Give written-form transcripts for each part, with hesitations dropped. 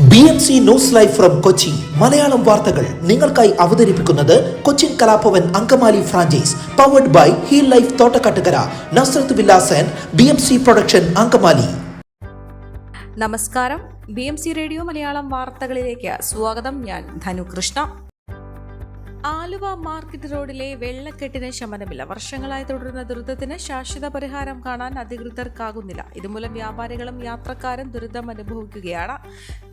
BMC news live from Kochi Malayalam വാർത്തകൾ നിങ്ങൾക്കായി അവതരിപ്പിക്കുന്നത് Cochin Kalabhavan Angamaly franchise powered by heal life Thottakkattukara Nasrath villas and BMC production Angamaly. നമസ്കാരം, BMC radio Malayalam വാർത്തകളിലേക്ക് സ്വാഗതം. ഞാൻ ധനുകൃഷ്ണ. ആലുവ മാർക്കറ്റ് റോഡിലെ വെള്ളക്കെട്ടിന് ശമനമില്ല. വർഷങ്ങളായി തുടരുന്ന ദുരിതത്തിന് ശാശ്വത പരിഹാരം കാണാൻ അധികൃതർക്കാകുന്നില്ല. ഇതുമൂലം വ്യാപാരികളും യാത്രക്കാരും ദുരിതം അനുഭവിക്കുകയാണ്.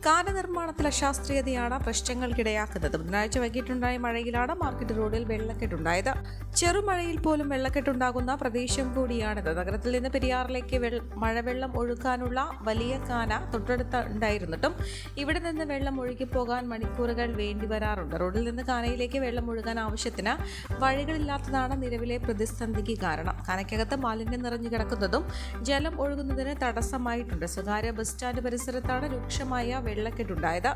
കാന നിർമ്മാണത്തിലെ അശാസ്ത്രീയതയാണ് പ്രശ്നങ്ങൾക്കിടയാക്കുന്നത്. ബുധനാഴ്ച വൈകിട്ടുണ്ടായ മഴയിലാണ് മാർക്കറ്റ് റോഡിൽ വെള്ളക്കെട്ടുണ്ടായത്. ചെറുമഴയിൽ പോലും വെള്ളക്കെട്ടുണ്ടാകുന്ന പ്രദേശം കൂടിയാണിത്. നഗരത്തിൽ നിന്ന് പെരിയാറിലേക്ക് മഴവെള്ളം ഒഴുക്കാനുള്ള വലിയ കാന തൊട്ടടുത്ത് ഉണ്ടായിരുന്നിട്ടും ഇവിടെ നിന്ന് വെള്ളം ഒഴുകിപ്പോകാൻ മണിക്കൂറുകൾ വേണ്ടി വരാറുണ്ട്. റോഡിൽ നിന്ന് കാനയിലേക്ക് വെള്ളം ഒഴുകാൻ ആവശ്യത്തിന് വഴികളില്ലാത്തതാണ് നിലവിലെ പ്രതിസന്ധിക്ക് കാരണം. കാനയ്ക്കകത്ത് മാലിന്യം നിറഞ്ഞു കിടക്കുന്നതും ജലം ഒഴുകുന്നതിന് തടസ്സമായിട്ടുണ്ട്. സ്വകാര്യ ബസ് സ്റ്റാൻഡ് പരിസരത്താണ് രൂക്ഷമായ വെള്ളക്കെട്ടുണ്ടായത്.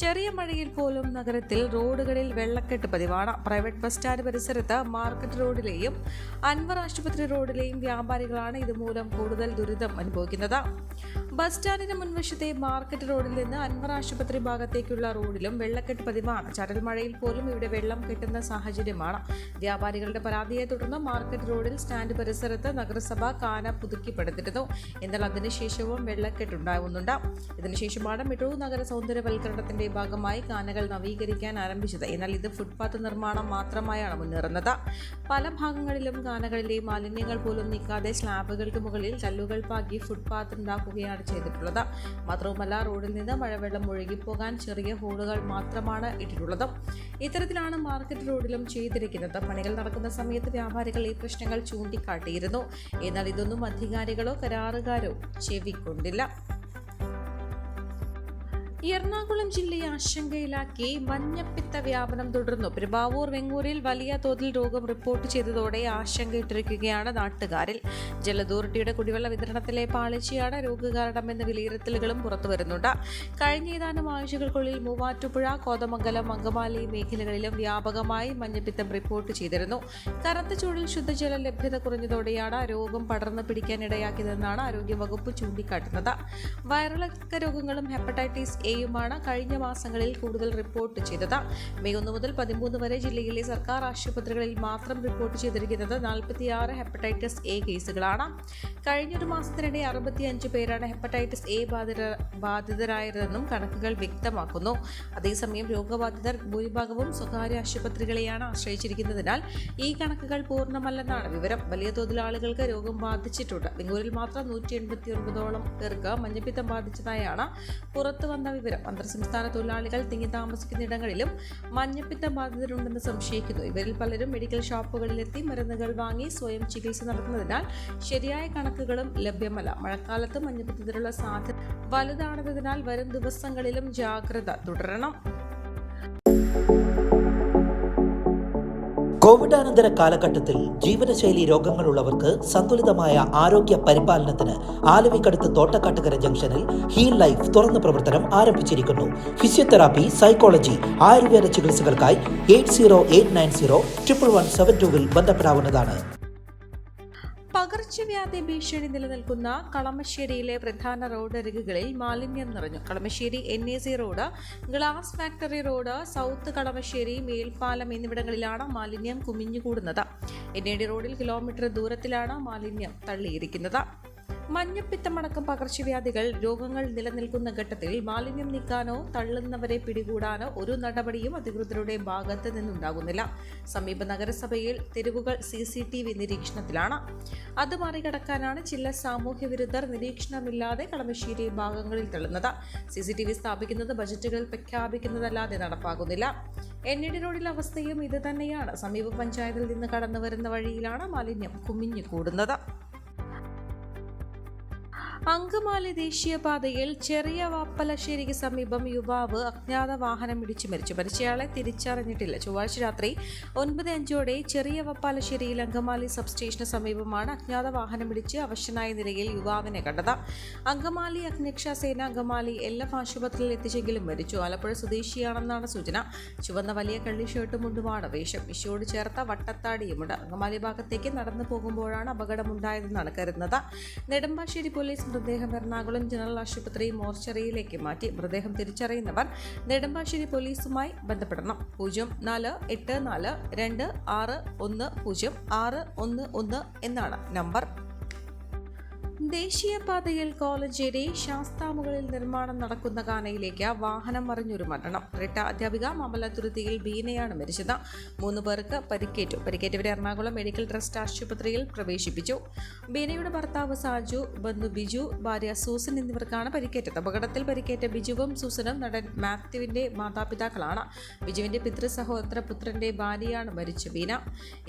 ചെറിയ മഴയിൽ പോലും നഗരത്തിൽ റോഡുകളിൽ വെള്ളക്കെട്ട് പതിവാണ്. പ്രൈവറ്റ് ബസ് സ്റ്റാൻഡ് പരിസരത്ത് മാർക്കറ്റ് റോഡിലെയും അൻവർ ആശുപത്രി റോഡിലെയും വ്യാപാരികളാണ് ഇതുമൂലം കൂടുതൽ ദുരിതം അനുഭവിക്കുന്നത്. ബസ് സ്റ്റാൻഡിന് മുൻവശത്തെ മാർക്കറ്റ് റോഡിൽ നിന്ന് അൻവർ ആശുപത്രി ഭാഗത്തേക്കുള്ള റോഡിലും വെള്ളക്കെട്ട് പതിവാണ്. ചാറ്റൽ മഴയിൽ പോലും ഇവിടെ വെള്ളം കെട്ടുന്ന സാഹചര്യമാണ്. വ്യാപാരികളുടെ പരാതിയെ തുടർന്ന് മാർക്കറ്റ് റോഡിൽ സ്റ്റാൻഡ് പരിസരത്ത് നഗരസഭ കാന പുതുക്കിപ്പെടുത്തിയിരുന്നു. എന്നാൽ അതിനുശേഷവും വെള്ളക്കെട്ടുണ്ടാകുന്നുണ്ട്. ഇതിനുശേഷമാണ് മെട്രോ നഗര സൗന്ദര്യവൽക്കരണത്തിന്റെ ഭാഗമായി കാനകൾ നവീകരിക്കാൻ ആരംഭിച്ചത്. എന്നാൽ ഇത് ഫുട്പാത്ത് നിർമ്മാണം മാത്രമായാണ് മുന്നേറുന്നത്. പല ഭാഗങ്ങളിലും കാനകളിലെ മാലിന്യങ്ങൾ പോലും നീക്കാതെ സ്ലാബുകൾക്ക് മുകളിൽ കല്ലുകൾ പാകി ഫുട്പാത്ത് ഉണ്ടാക്കുകയാണ് ചെയ്തിട്ടുള്ളത്. മാത്രവുമല്ല, റോഡിൽ നിന്ന് മഴവെള്ളം ഒഴുകിപ്പോകാൻ ചെറിയ ഹോളുകൾ മാത്രമാണ് ഇട്ടിട്ടുള്ളത്. ഇത്തരത്തിലാണ് മാർക്കറ്റ് റോഡിലും ചെയ്തിരിക്കുന്നത്. പണികൾ നടക്കുന്ന സമയത്ത് വ്യാപാരികൾ ഈ പ്രശ്നങ്ങൾ ചൂണ്ടിക്കാട്ടിയിരുന്നു. എന്നാൽ ഇതൊന്നും അധികാരികളോ കരാറുകാരോ ചെവിക്കൊണ്ടില്ല. എറണാകുളം ജില്ലയെ ആശങ്കയിലാക്കി മഞ്ഞപ്പിത്ത വ്യാപനം തുടർന്നു. പെരുമ്പാവൂർ വെങ്ങൂരിൽ വലിയ തോതിൽ രോഗം റിപ്പോർട്ട് ചെയ്തതോടെ ആശങ്കയിട്ടിരിക്കുകയാണ് നാട്ടുകാരിൽ. ജല അതോറിറ്റിയുടെ കുടിവെള്ള വിതരണത്തിലെ പാളിച്ചയാണ് രോഗകാരണമെന്ന വിലയിരുത്തലുകളും പുറത്തുവരുന്നുണ്ട്. കഴിഞ്ഞ ഏതാനും ആഴ്ചകൾക്കുള്ളിൽ മൂവാറ്റുപുഴ, കോതമംഗലം, അങ്കമാലി മേഖലകളിലും വ്യാപകമായി മഞ്ഞപ്പിത്തം റിപ്പോർട്ട് ചെയ്തിരുന്നു. കനത്ത ചൂടിൽ ശുദ്ധജല ലഭ്യത കുറഞ്ഞതോടെയാണ് രോഗം പടർന്നു പിടിക്കാനിടയാക്കിയതെന്നാണ് ആരോഗ്യവകുപ്പ് ചൂണ്ടിക്കാട്ടുന്നത്. വയറിളക്ക രോഗങ്ങളും ഹെപ്പറ്റൈറ്റിസ് എയുമാണ് കഴിഞ്ഞ മാസങ്ങളിൽ കൂടുതൽ റിപ്പോർട്ട് ചെയ്തത്. മെയ് 1 മുതൽ 13 വരെ ജില്ലയിലെ സർക്കാർ ആശുപത്രികളിൽ മാത്രം റിപ്പോർട്ട് ചെയ്തിരിക്കുന്നത് 46 ഹെപ്പറ്റൈറ്റിസ് എ കേസുകളാണ്. കഴിഞ്ഞൊരു മാസത്തിനിടെ 65 പേരാണ് ഹെപ്പറ്റൈറ്റിസ് എ ബാധിതരായതെന്നും കണക്കുകൾ വ്യക്തമാക്കുന്നു. അതേസമയം രോഗബാധിതർ ഭൂരിഭാഗവും സ്വകാര്യ ആശുപത്രികളെയാണ് ആശ്രയിച്ചിരിക്കുന്നതിനാൽ ഈ കണക്കുകൾ പൂർണ്ണമല്ലെന്നാണ് വിവരം. വലിയ തോതിൽ ആളുകൾക്ക് രോഗം ബാധിച്ചിട്ടുണ്ട്. വെങ്ങൂരിൽ മാത്രം 189ഓളം പേർക്ക് മഞ്ഞപ്പിത്തം ബാധിച്ചതായാണ് പുറത്തുവന്ന വിവരം. അന്തർസംസ്ഥാന തൊഴിലാളികൾ തിങ്ങി താമസിക്കുന്നിടങ്ങളിലും മഞ്ഞപ്പിത്തം ബാധിതരുണ്ടെന്ന് സംശയിക്കുന്നു. ഇവരിൽ പലരും മെഡിക്കൽ ഷോപ്പുകളിലെത്തി മരുന്നുകൾ വാങ്ങി സ്വയം ചികിത്സ നടത്തുന്നതിനാൽ ശരിയായ കണക്കുകളും ലഭ്യമല്ല. മഴക്കാലത്ത് മഞ്ഞപ്പിത്തത്തിനുള്ള സാധ്യത വലുതാണെന്നതിനാൽ വരും ദിവസങ്ങളിലും ജാഗ്രത തുടരണം. കോവിഡാനന്തര കാലഘട്ടത്തിൽ ജീവിതശൈലി രോഗങ്ങളുള്ളവർക്ക് സന്തുലിതമായ ആരോഗ്യ പരിപാലനത്തിന് ആലുവയ്ക്കടുത്ത് തോട്ടക്കാട്ടുകര ജംഗ്ഷനിൽ ഹീൽ ലൈഫ് തുറന്ന പ്രവർത്തനം ആരംഭിച്ചിരിക്കുന്നു. ഫിസിയോതെറാപ്പി, സൈക്കോളജി, ആയുർവേദ ചികിത്സകൾക്കായി 8089011772 ബന്ധപ്പെടാവുന്നതാണ്. പകർച്ചവ്യാധി ഭീഷണി നിലനിൽക്കുന്ന കളമശ്ശേരിയിലെ പ്രധാന റോഡരികുകളിൽ മാലിന്യം നിറഞ്ഞു. Kalamassery NAC road, glass factory road, south Kalamassery, മേൽപ്പാലം എന്നിവിടങ്ങളിലാണ് മാലിന്യം കുമിഞ്ഞുകൂടുന്നത്. NAD റോഡിൽ കിലോമീറ്റർ ദൂരത്തിലാണ് മാലിന്യം തള്ളിയിരിക്കുന്നത്. മഞ്ഞപ്പിത്തമടക്കം പകർച്ചവ്യാധികൾ രോഗങ്ങൾ നിലനിൽക്കുന്ന ഘട്ടത്തിൽ മാലിന്യം നീക്കാനോ തള്ളുന്നവരെ പിടികൂടാനോ ഒരു നടപടിയും അധികൃതരുടെ ഭാഗത്ത് നിന്നുണ്ടാകുന്നില്ല. സമീപ നഗരസഭയിൽ തെരുവുകൾ CCTV നിരീക്ഷണത്തിലാണ്. അത് മറികടക്കാനാണ് ചില സാമൂഹ്യ വിരുദ്ധർ നിരീക്ഷണമില്ലാതെ കളമശ്ശേരി ഭാഗങ്ങളിൽ തള്ളുന്നത്. CCTV സ്ഥാപിക്കുന്നത് ബജറ്റുകൾ പ്രഖ്യാപിക്കുന്നതല്ലാതെ നടപ്പാകുന്നില്ല. NAD റോഡിലെ അവസ്ഥയും ഇത് തന്നെയാണ്. സമീപ പഞ്ചായത്തിൽ നിന്ന് കടന്നു വരുന്ന വഴിയിലാണ് മാലിന്യം കുമിഞ്ഞു കൂടുന്നത്. അങ്കമാലി ദേശീയപാതയിൽ ചെറിയ വാപ്പലശ്ശേരിക്ക് സമീപം യുവാവ് അജ്ഞാത വാഹനം ഇടിച്ചു മരിച്ചു. മരിച്ചയാളെ തിരിച്ചറിഞ്ഞിട്ടില്ല. ചൊവ്വാഴ്ച രാത്രി 9:05 ചെറിയ വാപ്പലശ്ശേരിയിൽ അങ്കമാലി സബ്സ്റ്റേഷന് സമീപമാണ് അജ്ഞാത വാഹനം ഇടിച്ച് അവശനായ നിലയിൽ യുവാവിനെ കണ്ടത്. അങ്കമാലി അഗ്നിരക്ഷാസേന അങ്കമാലി LF ആശുപത്രിയിൽ എത്തിച്ചെങ്കിലും മരിച്ചു. ആലപ്പുഴ സ്വദേശിയാണെന്നാണ് സൂചന. ചുവന്ന വലിയ കള്ളി ഷർട്ടും മുണ്ടുമാണ് വേഷം. വിഷയോട് ചേർത്ത വട്ടത്താടിയുമുണ്ട്. അങ്കമാലി ഭാഗത്തേക്ക് നടന്നു പോകുമ്പോഴാണ് അപകടമുണ്ടായതെന്നാണ് കരുതുന്നത്. നെടുമ്പാശ്ശേരി പോലീസ് മൃതദേഹം എറണാകുളം ജനറൽ ആശുപത്രി മോർച്ചറിയിലേക്ക് മാറ്റി. മൃതദേഹം തിരിച്ചറിയുന്നവർ നെടുമ്പാശ്ശേരി പോലീസുമായി ബന്ധപ്പെടണം. 0484261061 എന്നാണ് നമ്പർ. ദേശീയപാതയിൽ കോലഞ്ചേരി ശാസ്താമുകളിൽ നിർമ്മാണം നടക്കുന്ന കാനയിലേക്ക് വാഹനം മറിഞ്ഞൊരു മരണം. റിട്ട അധ്യാപിക മാമല്ലതുരുത്തിയിൽ ബീനയാണ് മരിച്ചത്. 3 പേർക്ക് പരിക്കേറ്റു. പരിക്കേറ്റവരെ എറണാകുളം മെഡിക്കൽ ട്രസ്റ്റ് ആശുപത്രിയിൽ പ്രവേശിപ്പിച്ചു. ബീനയുടെ ഭർത്താവ് സാജു, ബന്ധു ബിജു, ഭാര്യ സൂസൻ എന്നിവർക്കാണ് പരിക്കേറ്റത്. അപകടത്തിൽ പരിക്കേറ്റ ബിജുവും സൂസനും നടൻ മാത്യുവിന്റെ മാതാപിതാക്കളാണ്. ബിജുവിന്റെ പിതൃസഹോദര പുത്രന്റെ ഭാര്യയാണ് മരിച്ച ബീന.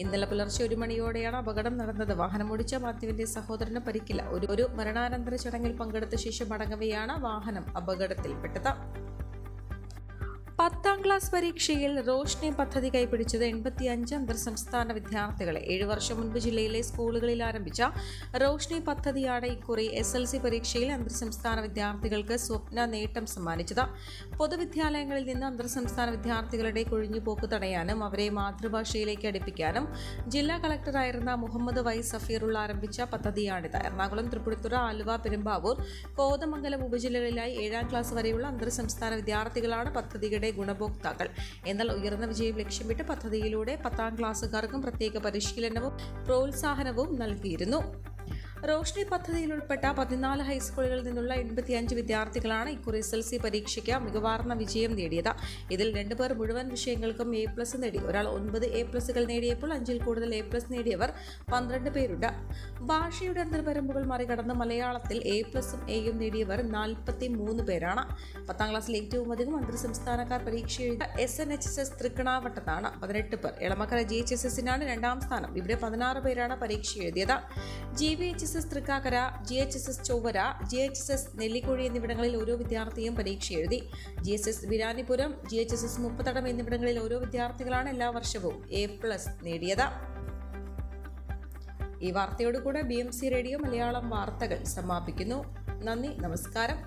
ഇന്നലെ പുലർച്ചെ 1 മണിയോടെയാണ് അപകടം നടന്നത്. വാഹനമോടിച്ച മാത്യുവിന്റെ സഹോദരന് പരിക്കില്ല. ഒരു മരണാനന്തര ചടങ്ങിൽ പങ്കെടുത്ത ശേഷം മടങ്ങവെയാണ് വാഹനം അപകടത്തിൽപ്പെട്ടത്. 10ാം ക്ലാസ് പരീക്ഷയിൽ റോഷ്നി പദ്ധതി കൈപ്പിടിച്ചത് 85 അന്തർ സംസ്ഥാന വിദ്യാർത്ഥികളെ. 7 വർഷം മുൻപ് ജില്ലയിലെ സ്കൂളുകളിൽ ആരംഭിച്ച റോഷ്നി പദ്ധതിയാണ് ഇക്കുറി SLC പരീക്ഷയിൽ അന്തർ സംസ്ഥാന വിദ്യാർത്ഥികൾക്ക് സ്വപ്ന നേട്ടം സമ്മാനിച്ചത്. പൊതുവിദ്യാലയങ്ങളിൽ നിന്ന് അന്തർ സംസ്ഥാന വിദ്യാർത്ഥികളുടെ കൊഴിഞ്ഞുപോക്ക് തടയാനും അവരെ മാതൃഭാഷയിലേക്ക് അടുപ്പിക്കാനും ജില്ലാ കളക്ടറായിരുന്ന മുഹമ്മദ് വൈ സഫീറുള്ള ആരംഭിച്ച പദ്ധതിയാണിത്. എറണാകുളം, തൃപ്പൂണിത്തുറ, ആലുവ, പെരുമ്പാവൂർ, കോതമംഗലം ഉപജില്ലകളിലായി 7ാം ക്ലാസ് വരെയുള്ള അന്തർ സംസ്ഥാന വിദ്യാർത്ഥികളാണ് പദ്ധതിയുടെ ഗുണഭോക്താക്കൾ. എന്നാൽ ഉയർന്ന വിജയം ലക്ഷ്യമിട്ട് പദ്ധതിയിലൂടെ 10ാം ക്ലാസ്സുകാർക്കും പ്രത്യേക പരിശീലനവും പ്രോത്സാഹനവും നൽകിയിരുന്നു. റോഷ്നി പദ്ധതിയിൽ ഉൾപ്പെട്ട 14 ഹൈസ്കൂളുകളിൽ നിന്നുള്ള 85 വിദ്യാർത്ഥികളാണ് ഇക്കുറി SLC പരീക്ഷയ്ക്ക് മികവാർന്ന വിജയം നേടിയത്. ഇതിൽ 2 പേർ മുഴുവൻ വിഷയങ്ങൾക്കും A+ നേടി. ഒരാൾ 9 A+കൾ നേടിയപ്പോൾ 5ൽ കൂടുതൽ A+ നേടിയവർ 12 പേരുണ്ട്. ഭാഷയുടെ അതിർവരമ്പുകൾ മറികടന്ന് മലയാളത്തിൽ A+ഉം Aയും നേടിയവർ 43 പേരാണ്. 10ാം ക്ലാസ്സിൽ ഏറ്റവും അധികം അന്തർ സംസ്ഥാനക്കാർ പരീക്ഷ എഴുതിയ SNHSS തൃക്കണാവട്ടത്താണ് 18 പേർ. എളമക്കര GHSSനാണ് 2ാം സ്ഥാനം. ഇവിടെ 16 പേരാണ് പരീക്ഷ എഴുതിയത്. GVHSS Thrikkakara, GHSS Chowara, GHSS Nellikuzhi എന്നിവിടങ്ങളിൽ ഓരോ വിദ്യാർത്ഥിയും പരീക്ഷ എഴുതി. GSS വിരാനിപുരം, GHSS മുപ്പത്തടം എന്നിവിടങ്ങളിൽ ഓരോ വിദ്യാർത്ഥികളാണ് എല്ലാ വർഷവും A+ നേടിയത്. ഈ വാർത്തയോടുകൂടെ BMC റേഡിയോ മലയാളം വാർത്തകൾ സമാപിക്കുന്നു. നന്ദി, നമസ്കാരം.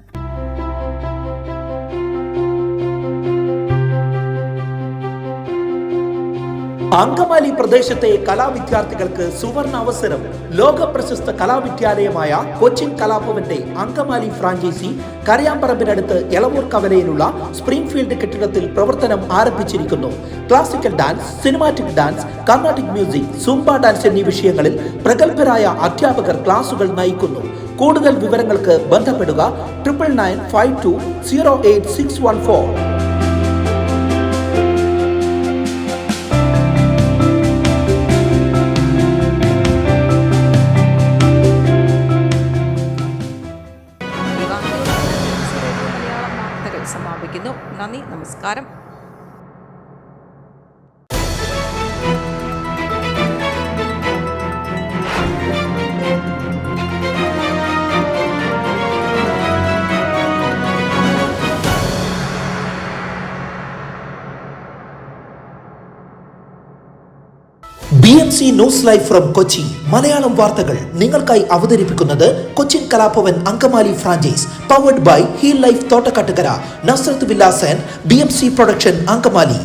അങ്കമാലി പ്രദേശത്തെ കലാവിദ്യാർത്ഥികൾക്ക് സുവർണ അവസരം. ലോക പ്രശസ്ത കലാവിദ്യാലയമായ കൊച്ചിൻ കലാഭവന്റെ അങ്കമാലി ഫ്രാഞ്ചൈസി കരയാമ്പറമ്പിനടുത്ത് എളവൂർ കവലയിലുള്ള സ്പ്രിംഗ്ഫീൽഡ് കെട്ടിടത്തിൽ പ്രവർത്തനം ആരംഭിച്ചിരിക്കുന്നു. Classical dance, cinematic dance, Carnatic music, Zumba dance എന്നീ വിഷയങ്ങളിൽ പ്രഗത്ഭരായ അധ്യാപകർ ക്ലാസുകൾ നയിക്കുന്നു. കൂടുതൽ വിവരങ്ങൾക്ക് ബന്ധപ്പെടുക 9995208614. സമാപിക്കുന്നു. നന്ദി, നമസ്കാരം. BMC news live from Kochi. Malayalam വാർത്തകൾ നിങ്ങൾക്കായി അവതരിപ്പിക്കുന്നത് Cochin Kalabhavan Angamaly franchise, powered by heal life Thottakkattukara, Nasrath villas and BMC production Angamaly.